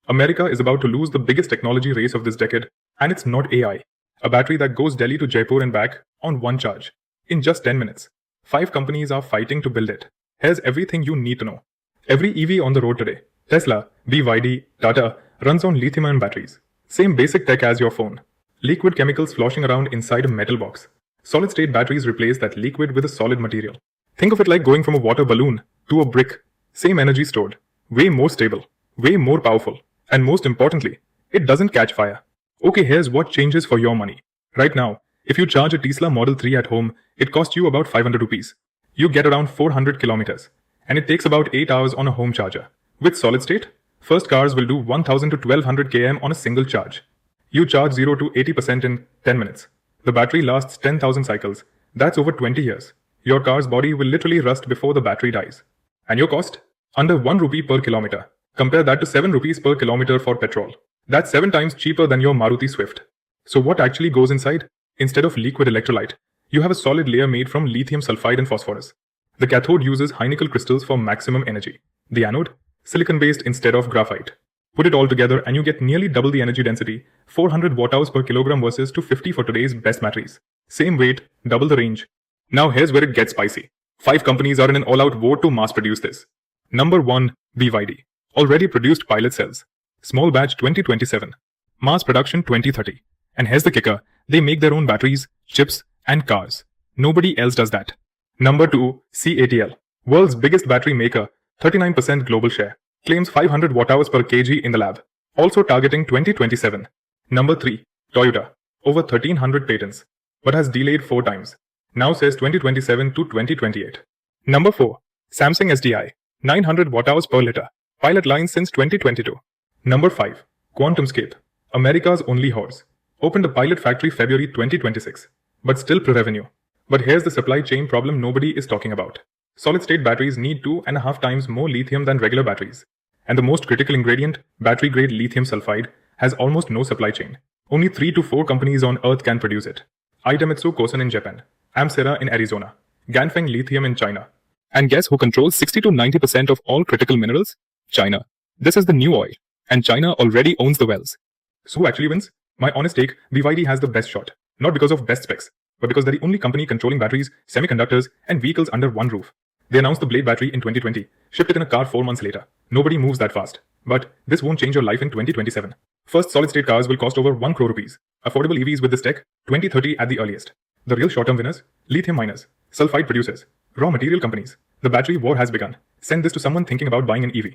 America is about to lose the biggest technology race of this decade, and it's not AI. A battery that goes Delhi to Jaipur and back on one charge in just 10 minutes. 5 companies are fighting to build it. Here's everything you need to know. Every EV on the road today, Tesla, BYD, Tata, runs on lithium-ion batteries. Same basic tech as your phone. Liquid chemicals sloshing around inside a metal box. Solid-state batteries replace that liquid with a solid material. Think of it like going from a water balloon to a brick. Same energy stored. Way more stable. Way more powerful. And most importantly, it doesn't catch fire. Okay, here's what changes for your money. Right now, if you charge a Tesla Model 3 at home, it costs you about 500 rupees. You get around 400 kilometers. And it takes about 8 hours on a home charger. With solid state, first cars will do 1000 to 1200 km on a single charge. You charge 0 to 80% in 10 minutes. The battery lasts 10,000 cycles. That's over 20 years. Your car's body will literally rust before the battery dies. And your cost? Under 1 rupee per kilometer. Compare that to 7 rupees per kilometer for petrol. That's 7 times cheaper than your Maruti Swift. So what actually goes inside? Instead of liquid electrolyte, you have a solid layer made from lithium sulfide and phosphorus. The cathode uses high nickel crystals for maximum energy. The anode? Silicon-based instead of graphite. Put it all together and you get nearly double the energy density, 400 watt-hours per kilogram versus 250 for today's best batteries. Same weight, double the range. Now here's where it gets spicy. 5 companies are in an all-out war to mass-produce this. Number 1, BYD. Already produced pilot cells. Small batch 2027. Mass production 2030. And here's the kicker, they make their own batteries, chips, and cars. Nobody else does that. Number 2, CATL. World's biggest battery maker, 39% global share. Claims 500 watt-hours per kg in the lab. Also targeting 2027. Number 3, Toyota. Over 1300 patents. But has delayed 4 times. Now says 2027 to 2028. Number 4, Samsung SDI. 900 watt-hours per liter. Pilot line since 2022. Number 5, QuantumScape. America's only horse. Opened a pilot factory February 2026. But still pre-revenue. But here's the supply chain problem nobody is talking about. Solid-state batteries need 2.5 times more lithium than regular batteries. And the most critical ingredient, battery-grade lithium sulfide, has almost no supply chain. Only 3 to 4 companies on Earth can produce it. Itamitsu Kosan in Japan. Amsera in Arizona. Ganfeng Lithium in China. And guess who controls 60 to 90% of all critical minerals? China. This is the new oil. And China already owns the wells. So who actually wins? My honest take, BYD has the best shot. Not because of best specs, but because they're the only company controlling batteries, semiconductors, and vehicles under one roof. They announced the Blade battery in 2020, shipped it in a car 4 months later. Nobody moves that fast. But this won't change your life in 2027. First solid-state cars will cost over 1 crore rupees. Affordable EVs with this tech, 2030 at the earliest. The real short-term winners, lithium miners, sulfide producers, raw material companies. The battery war has begun. Send this to someone thinking about buying an EV.